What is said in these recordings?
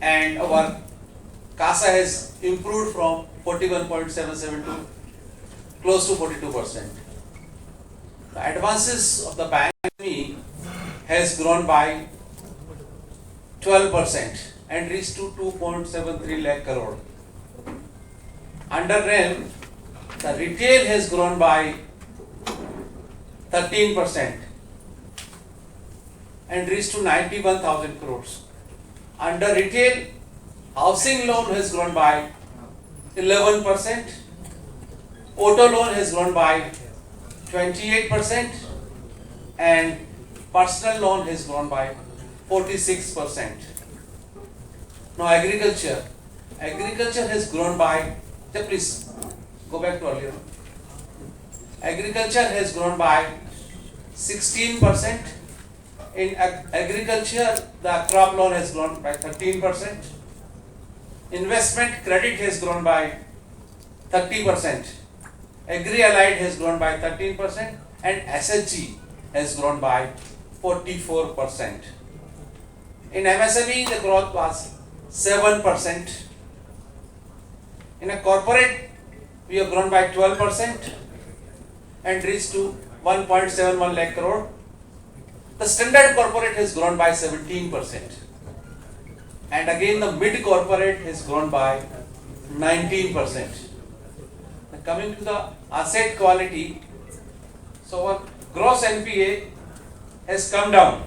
and our CASA has improved from 41.77 to close to 42%. The advances of the bank has grown by 12% and reached to 2.73 lakh crore. Under RAM, the retail has grown by 13% and reached to 91,000 crores. Under retail, housing loan has grown by 11%, auto loan has grown by 28%, and personal loan has grown by 46%. Now agriculture has grown by, please go back to earlier. Agriculture has grown by 16%. In agriculture, the crop loan has grown by 13%. Investment credit has grown by 30%. Agri-allied has grown by 13%, and SHG has grown by 44%. In MSME, the growth was 7%. In a corporate, we have grown by 12% and reached to 1.71 lakh crore. The standard corporate has grown by 17%. And again, the mid corporate has grown by 19%. Coming to the asset quality, so our gross NPA has come down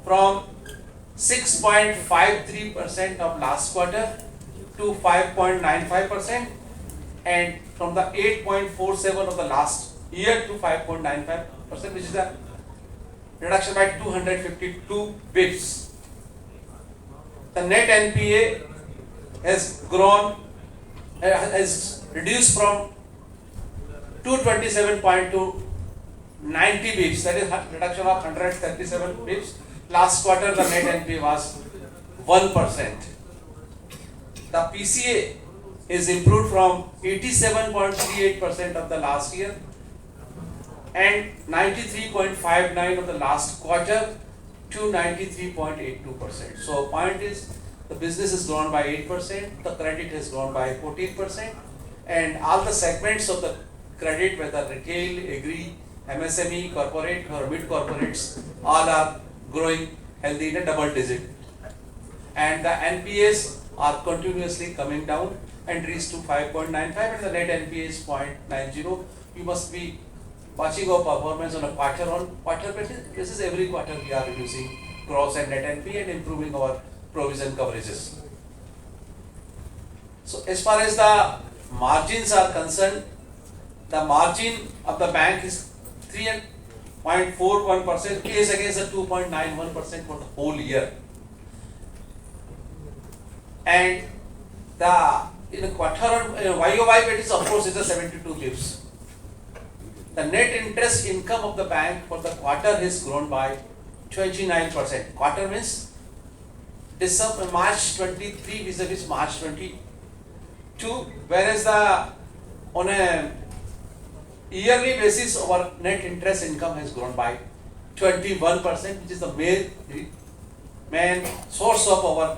from 6.53% of last quarter to 5.95%, and from the 8.47 of the last year to 5.95%, which is a reduction by 252 bps. The net NPA has reduced from 227.2 to 90 bps, that is a reduction of 137 bps. Last quarter the net NPA was 1%. The PCA is improved from 87.38% of the last year and 93.59 of the last quarter to 93.82%. So point is, the business has grown by 8%, the credit has grown by 14%, and all the segments of the credit, whether retail, agri, MSME, corporate or mid corporates, all are growing healthy in a double digit. And the NPAs are continuously coming down and reached to 5.95, and the net NPA is 0.90. You must be watching our performance on a quarter-on-quarter basis. Every quarter we are reducing gross and net NPA and improving our provision coverages. So as far as the margins are concerned, the margin of the bank is 3.41% is against the 2.91% for the whole year. And the in a YoY basis, of course, is a 72 bps. The net interest income of the bank for the quarter has grown by 29%. Quarter means December, March 23 vis-a-vis March 22, whereas on a yearly basis our net interest income has grown by 21%, which is the main source of our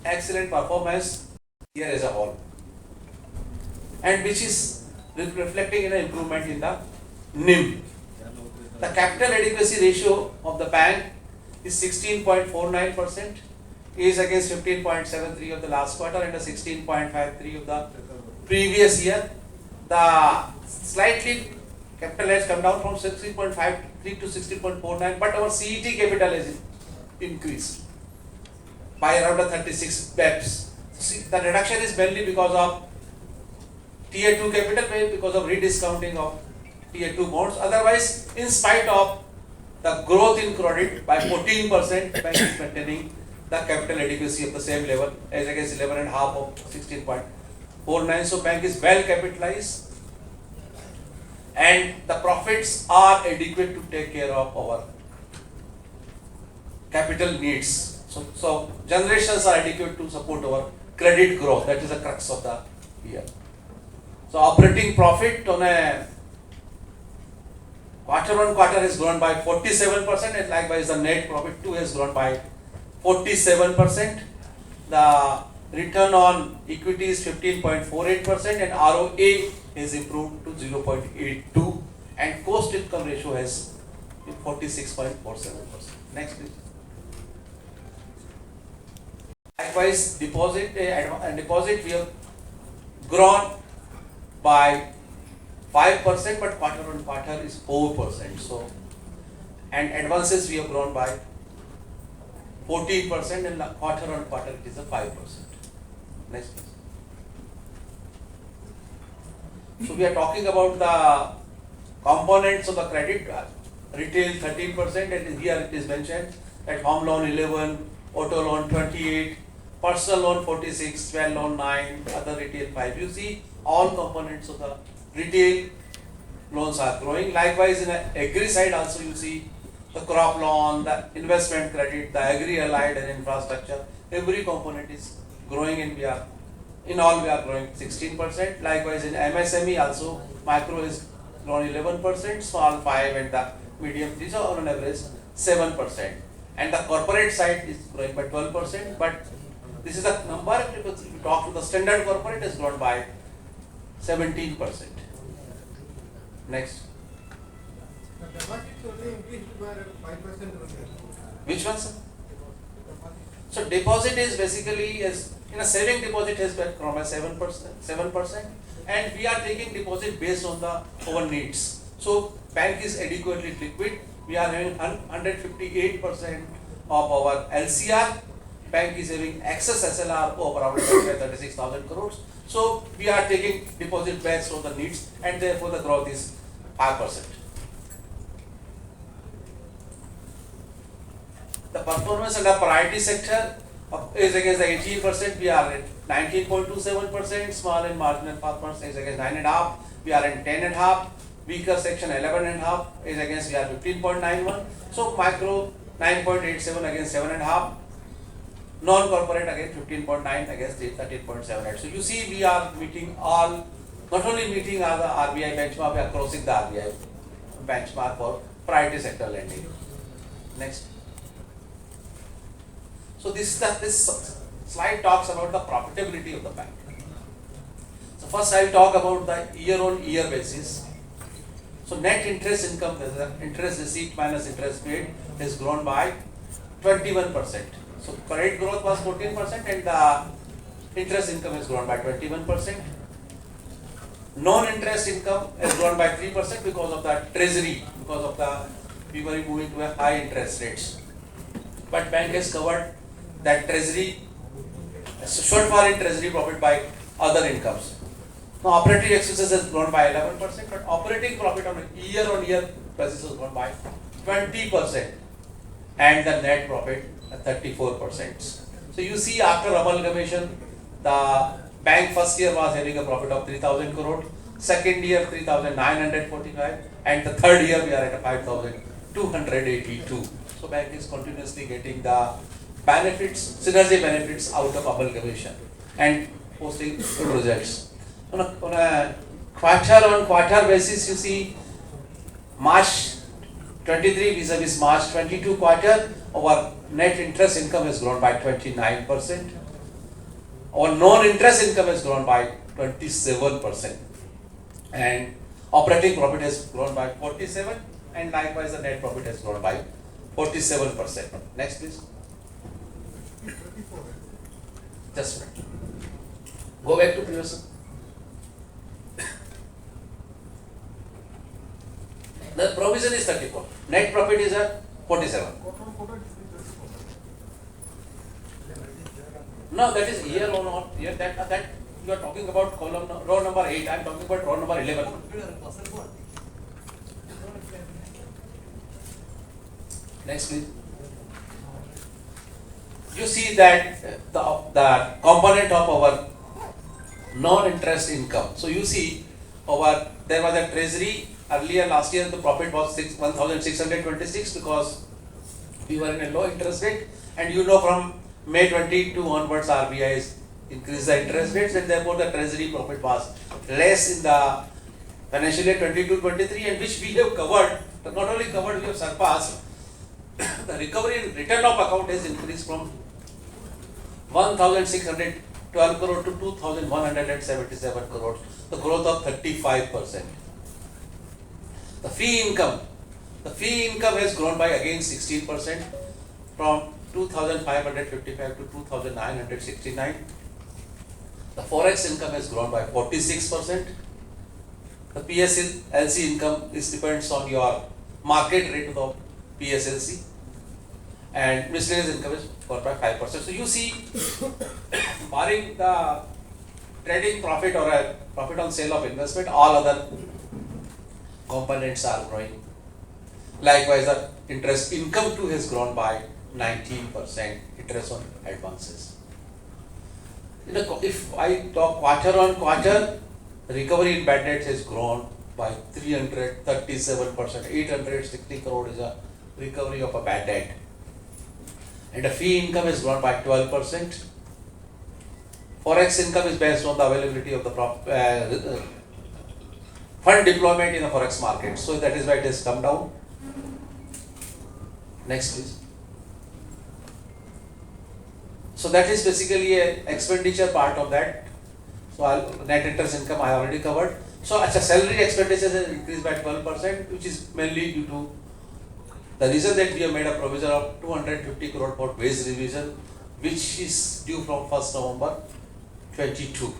excellent performance here as a whole, and which is reflecting in an improvement in the NIM. The capital adequacy ratio of the bank is 16.49%, is against 15.73 of the last quarter and the 16.53 of the previous year. The slightly capital has come down from 16.53 to 16.49, but our CET capital has increased by around 36 bps. The reduction is mainly because of Tier 2 capital, because of rediscounting of Tier 2 bonds. Otherwise, in spite of the growth in credit by 14%, bank is maintaining the capital adequacy of the same level as against 11.5 of 16.49. So bank is well capitalized and the profits are adequate to take care of our capital needs. So generations are adequate to support our credit growth. That is the crux of the year. So operating profit on a quarter-on-quarter has grown by 47%, and likewise the net profit too has grown by 47%, the return on equity is 15.48% and ROA is improved to 0.82 and cost income ratio has 46.47%. Next please. Likewise, deposit we have grown by 5%, but quarter on quarter is 4%. So, and advances we have grown by 14%, and quarter on quarter it is a 5%. Next please. So we are talking about the components of the credit. Retail 13%, and here it is mentioned that home loan 11, auto loan 28, personal loan 46, well loan 9, other retail 5. You see all components of the retail loans are growing. Likewise, in the agri side also you see the crop loan, the investment credit, the agri allied and infrastructure. Every component is growing, and we are growing 16%. Likewise, in MSME also micro is grown 11%, small 5, and the medium 3, so on an average 7%. And the corporate side is growing by 12%, but this is a number. If you talk to the standard corporate, is grown by 17%. Next. The deposits only increased by 5%. Which one, sir? So deposit is basically in a saving deposit has been grown by 7%, and we are taking deposit based on our needs. So bank is adequately liquid. We are having 158% of our LCR. Bank is having excess SLR of around 36,000 crores. So we are taking deposit based on the needs, and therefore the growth is 5%. The performance under priority sector is against the 18%. We are at 19.27%. Small and marginal farmers is against 9.5. We are at 10.5. Weaker section 11.5 is against we are 15.91. So micro 9.87 against 7.5. Non-corporate again 15.9 against 13.78. So you see we are meeting all, not only meeting all the RBI benchmark, we are crossing the RBI benchmark for priority sector lending. Next. So this slide talks about the profitability of the bank. So first I will talk about the year-on-year basis. So net interest income, interest received minus interest paid, has grown by 21%. So credit growth was 14%, and the interest income has grown by 21%. Non-interest income has grown by 3% because of the treasury, because of the people moving to a high interest rates. But bank has covered that treasury shortfall in treasury profit by other incomes. Now operating expenses has grown by 11%, but operating profit on a year-on-year basis has grown by 20%, and the net profit at 34%. So you see after amalgamation, the bank first year was having a profit of 3,000 crore, second year 3,945, and the third year we are at a 5,282. So bank is continuously getting the benefits, synergy benefits out of amalgamation and posting good results. On a quarter-on-quarter basis, you see March 23 vis-a-vis March 22 quarter, our net interest income has grown by 29%. Our non-interest income has grown by 27%. And operating profit has grown by 47%, and likewise the net profit has grown by 47%. Next please. Just a minute. Go back to previous. The provision is 34. Net profit is at 47. No, that is year on or year that you are talking about column row number 8. I am talking about row number 11. Next please. You see that the component of our non-interest income. So you see there was a treasury earlier last year. The profit was 1,626 because we were in a low interest rate, and you know from May 22 onwards RBI has increased the interest rates, and therefore the treasury profit was less in the financial year 22-23, and which we have covered. Not only covered, we have surpassed. The recovery in return of account has increased from 1,612 crore to 2,177 crore, the growth of 35%. The fee income has grown by again 16% from 2,555 to 2,969. The forex income has grown by 46%. The PSLC income depends on your market rate of the PSLC, and miscellaneous income is grown by 5%. So you see, barring the trading profit or a profit on sale of investment, all other components are growing. Likewise, the interest income too has grown by 19%, interest on advances. If I talk quarter on quarter, recovery in bad debts has grown by 337%. 860 crore is a recovery of a bad debt. And the fee income has grown by 12%. Forex income is based on the availability of the fund deployment in the forex market. So that is why it has come down. Next, please. So that is basically an expenditure part of that. So net interest income I already covered. So salary expenditure has increased by 12%, which is mainly due to the reason that we have made a provision of 250 crore for wage revision, which is due from 1st November 22.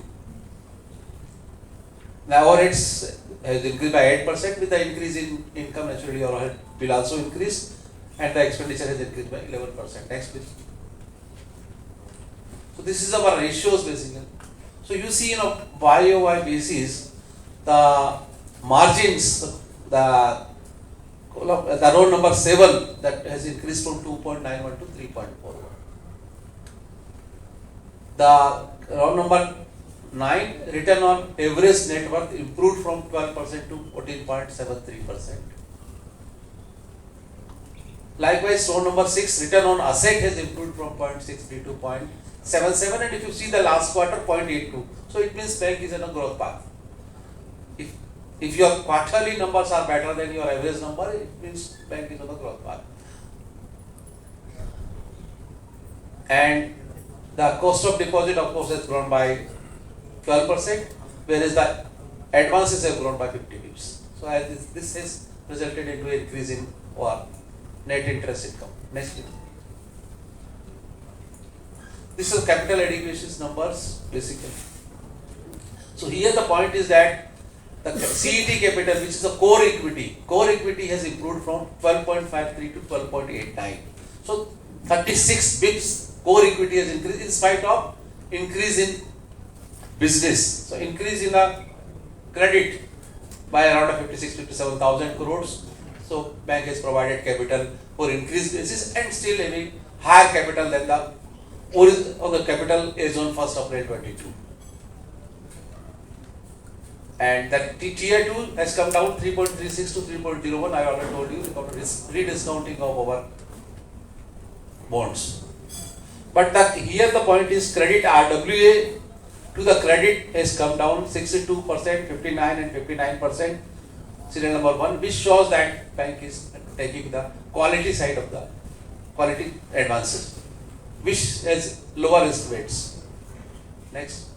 Now overheads has increased by 8%. With the increase in income, naturally overhead will also increase, and the expenditure has increased by 11%. Next, please. So this is our ratios basically. So you see, YoY basis, the margins, the row number 7, that has increased from 2.91 to 3.41. The row number 9, return on average net worth improved from 12% to 14.73%. Likewise, row number 6, return on asset has improved from 0.63 to 0.77, and if you see the last quarter, 0.82. So it means bank is on a growth path. If your quarterly numbers are better than your average number, it means bank is on the growth path. And the cost of deposit, of course, has grown by 12%, whereas the advances have grown by 50 bps. So this has resulted into an increase in our net interest income. Next, please. This is capital adequacy numbers basically. So here the point is that the CET capital, which is a core equity has improved from 12.53 to 12.89. So 36 bps core equity has increased in spite of increase in business. So increase in the credit by around 57,000 crores. So bank has provided capital for increased basis and still having higher capital than the capital is on 1st April 22. And that Tier 2 has come down 3.36 to 3.01. I already told you because of rediscounting of our bonds. But here the point is credit RWA to the credit has come down 62%, 59 and 59%. Serial number 1, which shows that bank is taking the quality side of the quality advances, which has lower risk weights. Next.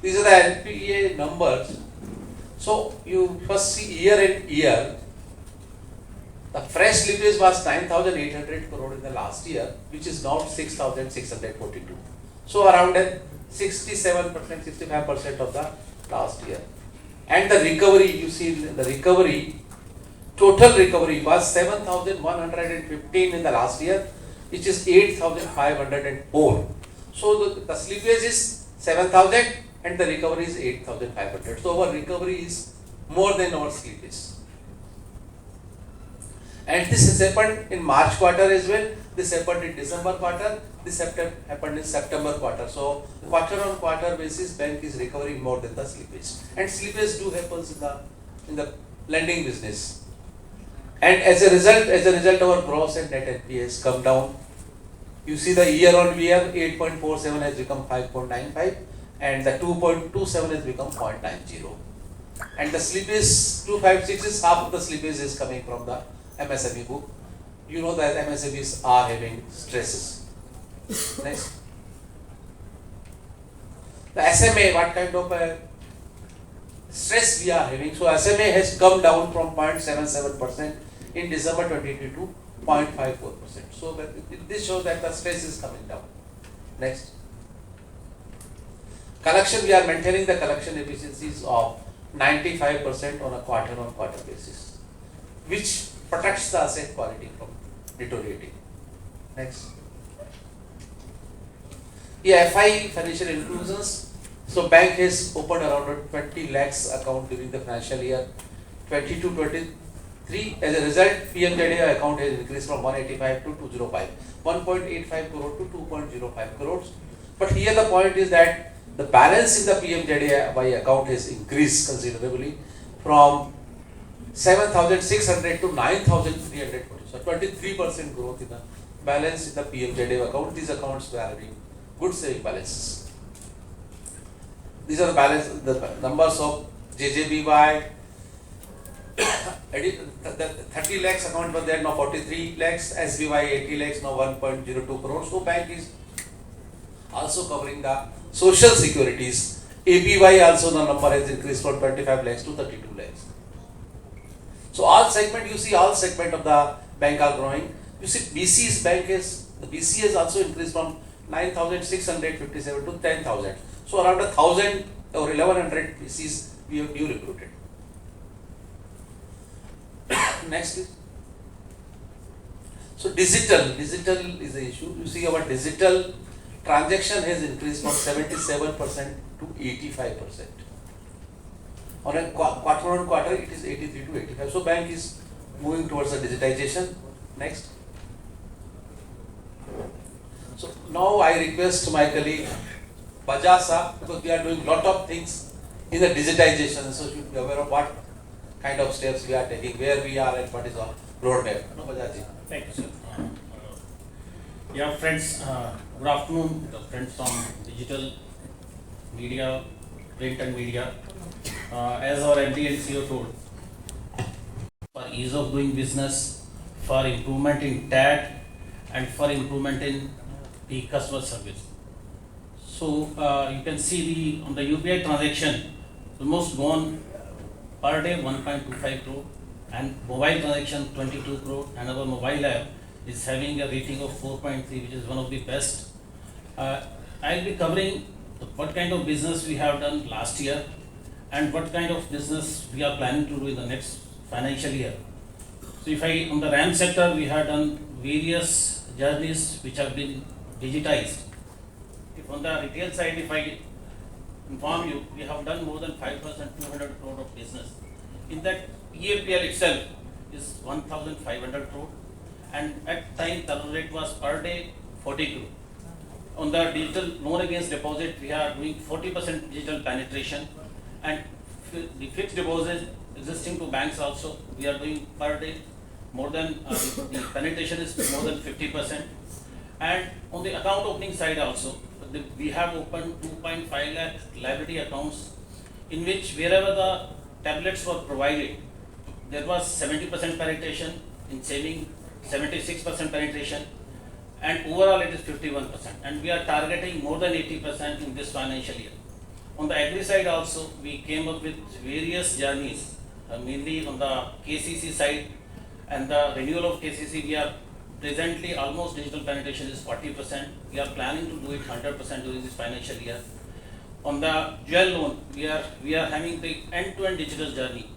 These are the NPA numbers. So you first see year and year. The fresh slippage was 9,800 crore in the last year, which is now 6,642. So around 67%, 65% of the last year. And the recovery, you see the recovery, total recovery was 7,115 in the last year, which is 8,504. So the slippage is 7,000 and the recovery is 8,500. So our recovery is more than our slippage. And this has happened in March quarter as well. This happened in December quarter. This happened in September quarter. So quarter on quarter basis, bank is recovering more than the slippage. And slippage do happens in the lending business. And as a result, our gross and net NPA has come down. You see the year on year, 8.47 has become 5.95, and the 2.27 has become 0.90. And the slippage 256 is half of the slippage is coming from the MSME book. You know that MSMEs are having stresses. Next. The SMA, what kind of stress we are having? So SMA has come down from 0.77% in December 2022 to 0.54%. So this shows that the stress is coming down. Next. Collection, we are maintaining the collection efficiencies of 95% on a quarter-on-quarter basis, which protects the asset quality from deteriorating. Next. Yeah, FI financial inclusions. So bank has opened around 20 lakhs account during the financial year 22-23. As a result, PMJDA account has increased from 185 to 205, 1.85 crore to 2.05 crores. But here the point is that the balance in the PMJDY account has increased considerably from 7,600 to 9,340. So 23% growth in the balance in the PMJDY account. These accounts were having good saving balances. These are the numbers of JJBY. The 30 lakhs account was there, now 43 lakhs, SBY 80 lakhs, now 1.02 crores. So bank is also covering the social securities. APY also the number has increased from 25 lakhs to 32 lakhs. So all segment, you see all segment of the bank are growing. You see BC's bank is, the BC has also increased from 9,657 to 10,000. So around 1,000 or 1,100 BCs we have new recruited. Next is. So digital is the issue. You see our digital transaction has increased from 77% to 85%. On a quarter on quarter, it is 83 to 85. So bank is moving towards the digitization. Next. So now I request my colleague Bajasa, because we are doing lot of things in the digitization, so should be aware of what kind of steps we are taking, where we are, and what is our roadmap. No, Bajaji. Thank you, sir. Yeah, friends, good afternoon, the friends from digital media, print and media. As our MD and CEO told, for ease of doing business, for improvement in TAT, and for improvement in the customer service. So you can see on the UPI transaction, almost gone per day 1.25 crore, and mobile transaction 22 crore, and our mobile app is having a rating of 4.3, which is one of the best. I'll be covering what kind of business we have done last year and what kind of business we are planning to do in the next financial year. So if on the RAM sector, we have done various journeys which have been digitized. If on the retail side, if I inform you, we have done more than 5,200 crore of business. In that, EAPL itself is 1,500 crore, and at time the rate was per day 40 crore. On the digital loan against deposit, we are doing 40% digital penetration, and the fixed deposit existing to banks also, we are doing per day more than the penetration is more than 50%. And on the account opening side also, we have opened 2.5 lakh liability accounts, in which wherever the tablets were provided, there was 70% penetration, in saving 76% penetration, and overall it is 51%, and we are targeting more than 80% in this financial year. On the agri side also, we came up with various journeys, mainly on the KCC side, and the renewal of KCC, we are presently almost digital penetration is 40%. We are planning to do it 100% during this financial year. On the jewel loan, we are having the end-to-end digital journey.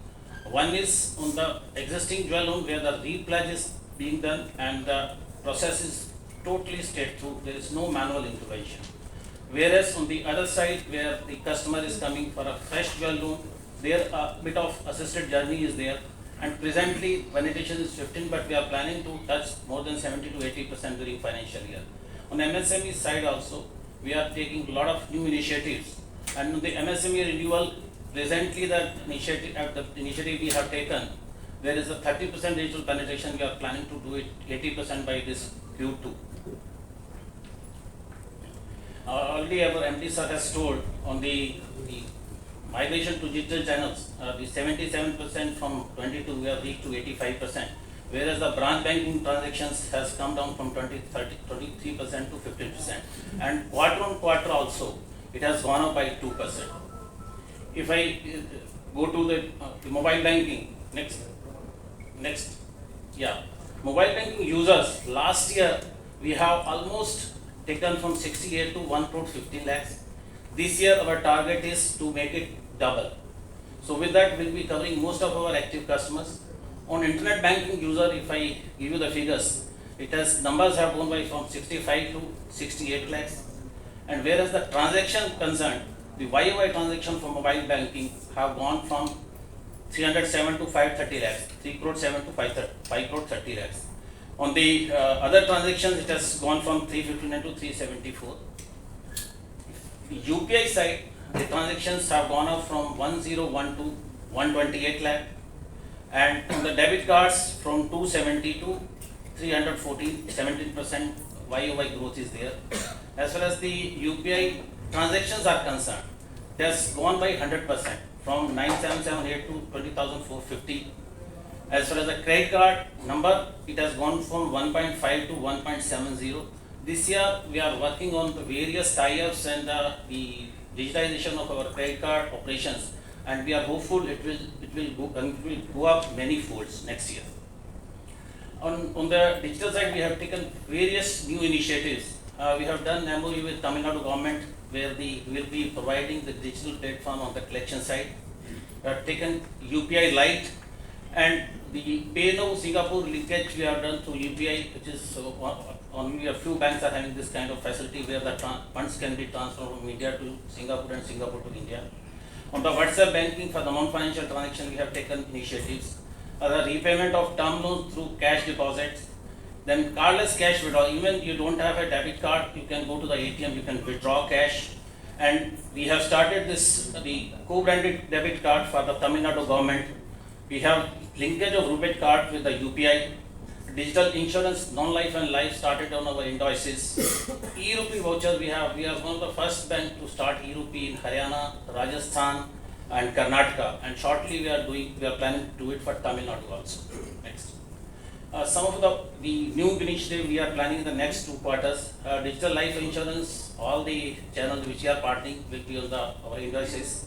One is on the existing jewel loan, where the repledge is being done and the process is totally straight through. There is no manual intervention. Whereas on the other side, where the customer is coming for a fresh jewel loan, there a bit of assisted journey is there. And presently, penetration is 15, but we are planning to touch more than 70 to 80% during financial year. On MSME side also, we are taking a lot of new initiatives. And on the MSME renewal, presently the initiative we have taken, there is a 30% digital penetration. We are planning to do it 80% by this Q2. Already our MD sir has told on the migration to digital channels, the 77% from 22 we have reached to 85%. whereas the branch banking transactions has come down from 23% to 15%, and quarter on quarter also it has gone up by 2%. If I go to the mobile banking, next, yeah, mobile banking users, last year we have almost taken from 68 to 1 crore 15 lakhs. This year our target is to make it double. So with that we'll be covering most of our active customers. On internet banking user, if I give you the figures, numbers have gone by from 65 to 68 lakhs. And whereas the transaction concerned, the YoY transaction for mobile banking have gone from 307 to 530 lakhs, 3 crore 7 to 5 crore 30 lakhs. On the other transactions, it has gone from 359 to 374. The UPI side, the transactions have gone up from 101 to 128 lakh, and on the debit cards from 270 to 314, 17% YoY growth is there. As far as the UPI transactions are concerned, it has gone by 100% from 9778 to 20,450. As far as the credit card number, it has gone from 1.5 to 1.70. This year we are working on the various tie-ups and the digitization of our credit card operations, and we are hopeful it will go up many folds next year. On the digital side, we have taken various new initiatives. We have done MOU with Tamil Nadu government, where we will be providing the digital platform on the collection side. We have taken UPI Lite, and the Pay Now Singapore linkage we have done through UPI, which is only a few banks are having this kind of facility where the funds can be transferred from India to Singapore and Singapore to India. On the WhatsApp banking for the non-financial transaction, we have taken initiatives. The repayment of term loans through cash deposits, then cardless cash withdrawal. Even you don't have a debit card, you can go to the ATM, you can withdraw cash. And we have started the co-branded debit card for the Tamil Nadu government. We have linkage of RuPay card with the UPI. Digital insurance, non-life and life started on our invoices. E-Rupee vouchers, we are one of the first bank to start E-Rupee in Haryana, Rajasthan and Karnataka, and shortly we are planning to do it for Tamil Nadu also. Next. Some of the new initiative we are planning in the next 2 quarters. Digital life insurance, all the channels which we are partnering will be on our invoices.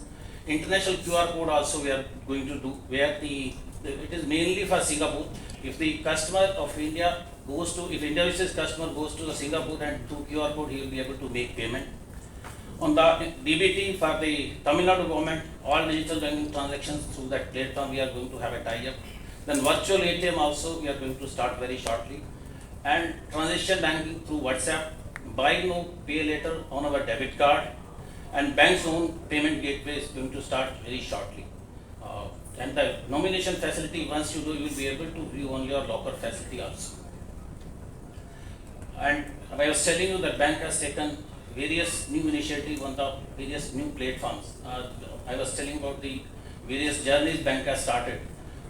International QR code also we are going to do, where it is mainly for Singapore. If the customer of India if India's customer goes to the Singapore and through QR code, he will be able to make payment. On the DBT for the Tamil Nadu government, all digital banking transactions through that platform we are going to have a tie-up. Then virtual ATM also we are going to start very shortly. And transaction banking through WhatsApp, buy now, pay later on our debit card, and bank's own payment gateway is going to start very shortly. And the nomination facility, once you do, you will be able to view on your locker facility also. And I was telling you that bank has taken various new initiatives on the various new platforms. I was telling about the various journeys bank has started.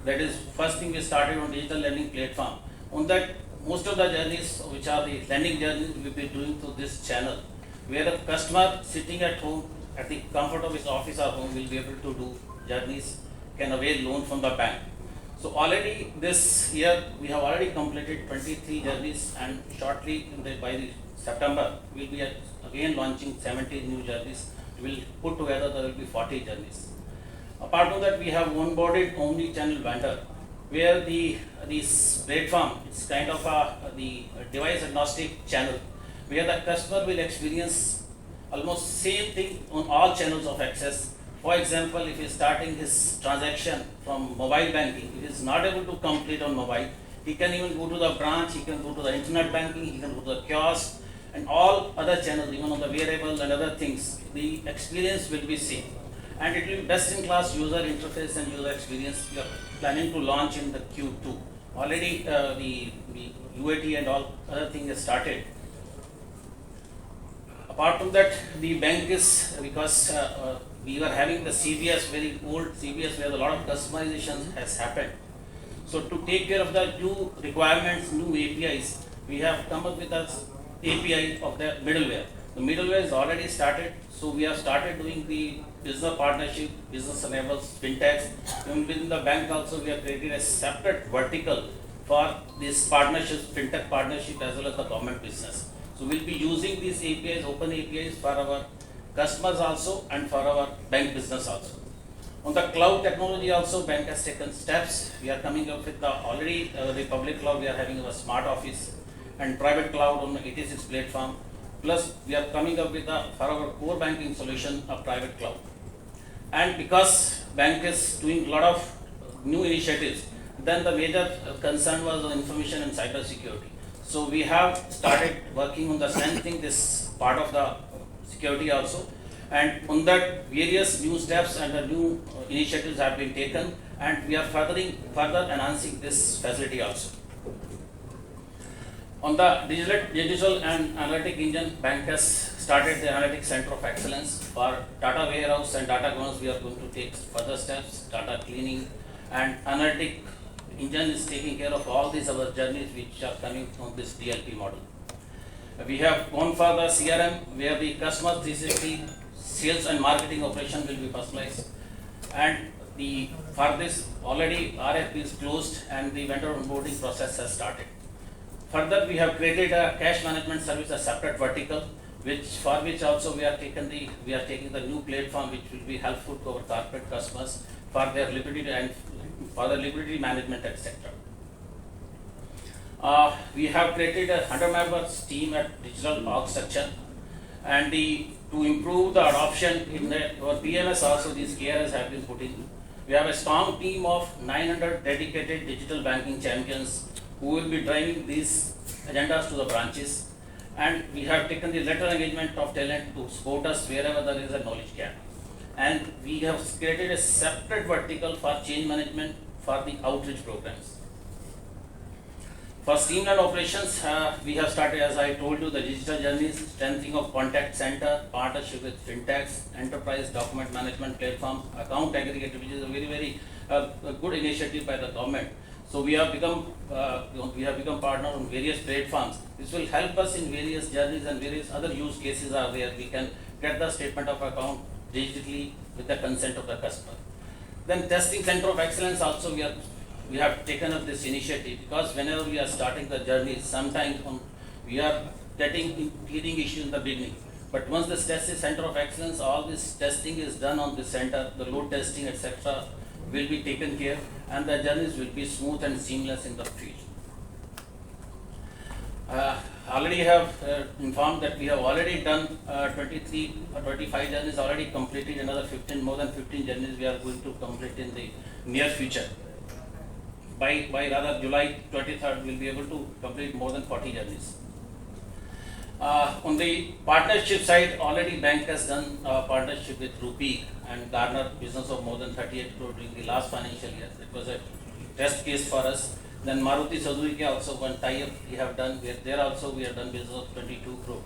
That is, first thing we started on digital lending platform. On that, most of the journeys, which are the lending journeys, we will be doing through this channel, where the customer sitting at home, at the comfort of his office or home, will be able to do journeys, can avail loan from the bank. So already this year we have already completed 23 journeys, and shortly by the September we will be again launching 70 new journeys. We will put together, there will be 40 journeys. Apart from that, we have onboarded omni-channel vendor, where this platform is kind of the device agnostic channel, where the customer will experience almost same thing on all channels of access. For example, if he is starting his transaction from mobile banking, if he is not able to complete on mobile, he can even go to the branch, he can go to the internet banking, he can go to the kiosk, and all other channels, even on the wearables and other things, the experience will be same. And it will be best in class user interface and user experience. We are planning to launch in the Q2. Already the UAT and all other things have started. Apart from that, the bank is, because we were having the CBS, very old CBS, where a lot of customization has happened. So to take care of the new requirements, new APIs, we have come up with an API of the middleware. The middleware is already started, so we have started doing the business partnership, business enables, fintechs. Even within the bank also, we have created a separate vertical for this partnerships, fintech partnership as well as the government business. So we'll be using these APIs, open APIs for our customers also and for our bank business also. On the cloud technology also, bank has taken steps. We are coming up with the public cloud, we are having a smart office and private cloud on the 86 platform. Plus we are coming up with for our core banking solution, a private cloud. And because bank is doing a lot of new initiatives, then the major concern was on information and cyber security. So we have started working on the strengthening this part of the security also, and on that various new steps and the new initiatives have been taken, and we are further enhancing this facility also. On the digital and analytic engine, bank has started the analytics center of excellence for data warehouse and data governance. We are going to take further steps, data cleaning, and analytic engine is taking care of all these other journeys which are coming from this DLP model. We have gone for the CRM where the customer 360 sales and marketing operation will be personalized, and for this already RFP is closed and the vendor onboarding process has started. Further, we have created a cash management service, a separate vertical, for which also we are taking the new platform which will be helpful to our corporate customers for their liquidity and for the liquidity management, etc. We have created a 100 members team at digital org structure, and to improve the adoption in our PMS also these KRS have been put in. We have a strong team of 900 dedicated digital banking champions who will be driving these agendas to the branches, and we have taken the lateral engagement of talent to support us wherever there is a knowledge gap. And we have created a separate vertical for change management for the outreach programs. For streamlined operations, we have started, as I told you, the digital journeys, strengthening of contact center, partnership with fintechs, enterprise document management platform, account aggregator, which is a very good initiative by the government. So we have become partner on various platforms. This will help us in various journeys, and various other use cases are there. We can get the statement of account digitally with the consent of the customer. Then testing center of excellence also we have taken up this initiative, because whenever we are starting the journey, sometimes we are getting teething issues in the beginning. But once this testing center of excellence, all this testing is done on the center, the load testing, etc. will be taken care, and the journeys will be smooth and seamless in the field. Already have informed that we have already done 23 or 25 journeys already completed. Another more than 15 journeys we are going to complete in the near future. By July 23rd, we'll be able to complete more than 40 journeys. On the partnership side, already bank has done a partnership with Rupee and garnered business of more than 38 crore during the last financial year. It was a test case for us. Then Maruti Suzuki also one tie-up we have done. There also we have done business of 22 crore.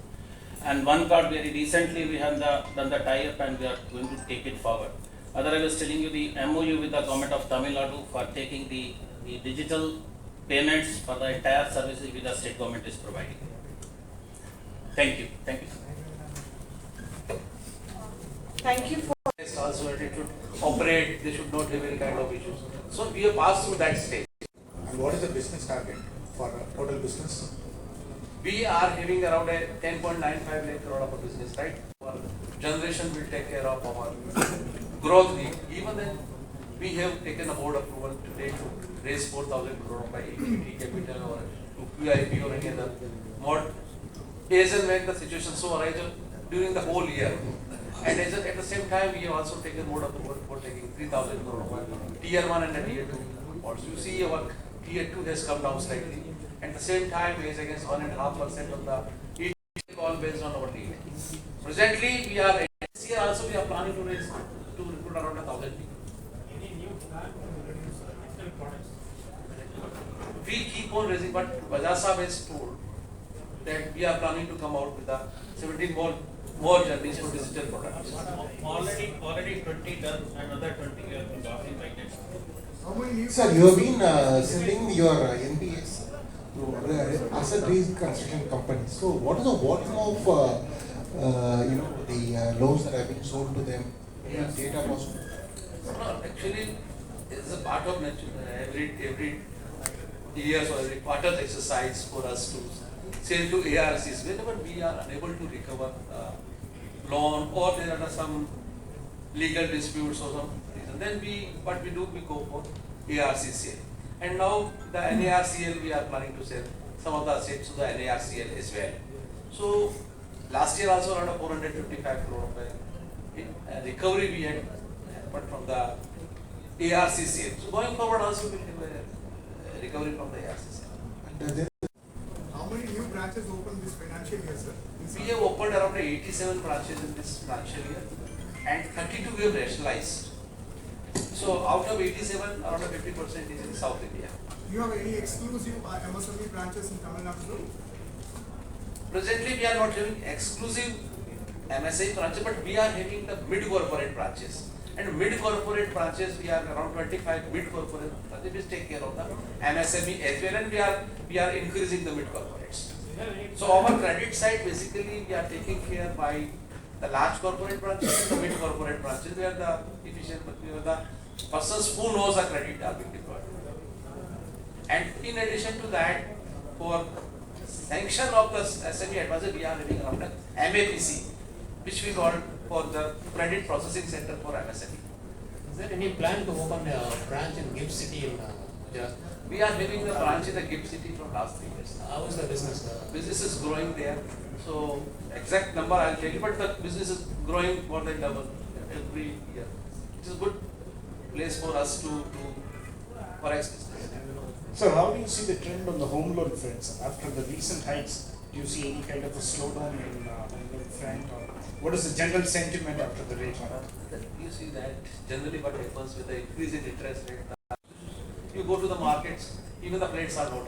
And one card very recently we have done the tie-up, and we are going to take it forward. Other I was telling you the MOU with the government of Tamil Nadu for taking the digital payments for the entire services which the state government is providing. Thank you. Thank you. Thank you for. Also, it should operate, they should not have any kind of issues. So we have passed through that stage. And what is the business target for total business? We are having around a 10.95 lakh crore of a business, right? Our generation will take care of our growth need. Even then, we have taken a board approval today to raise 4,000 crore by equity capital or to QIP or any other more. As and when the situation so arises during the whole year. And at the same time, we have also taken board approval for taking 3,000 crore of tier 1 and tier 2 bonds. You see our tier 2 has come down slightly. At the same time, is against 1.5% of the each all based on our need. Presently, this year also we are planning to recruit around 1,000 people. Any new plan to reduce digital products? We keep on raising, but Bajaj Sahab has told that we are planning to come out with 17 more journeys for digital products. Already 20 done, another 20 we are going to offering by next. How many Sir, you have been selling your NPS to asset reconstruction companies. So, what is the volume of the loans that have been sold to them? Yes. Data possible? No, actually, it's a part of nature. Every years or every quarter exercise for us to sell to ARCs whenever we are unable to recover loan or there are some legal disputes or some reason. Then we go for ARC sale. And now the NARCL we are planning to sell some of the assets to the NARCL as well. So last year also around 455 crore of recovery we had but from the ARC sale. So going forward also we will have a recovery from the ARC sale. And How many new branches opened this financial year, sir? We have opened around 87 branches in this financial year and 32 we have rationalized. So out of 87, around 50% is in South India. Do you have any exclusive MSME branches in Tamil Nadu? Presently we are not having exclusive MSI branches, but we are having the mid-corporate branches. And mid-corporate branches, we are around 25 mid-corporate branches which take care of the MSME as well, and we are increasing the mid-corporates. So our credit side basically we are taking care by the large corporate branches and the mid-corporate branches where the efficient, where the persons who knows the credit are being deployed. And in addition to that, for sanction of the SME advisor, we are having around the MAPC, which we call for the credit processing center for MSME. Is there any plan to open a branch in Gift City in Gujarat? We are having a branch in the Gift City from last 3 years. How is the business? Business is growing there. So exact number I'll tell you, but the business is growing more than double every year. It is a good place for us to forex business. So how do you see the trend on the home loan front, sir? After the recent hikes, do you see any kind of a slowdown in home loan front, or what is the general sentiment after the rate hike? You see that generally what happens with the increase in interest rate, you go to the markets, even the plates are not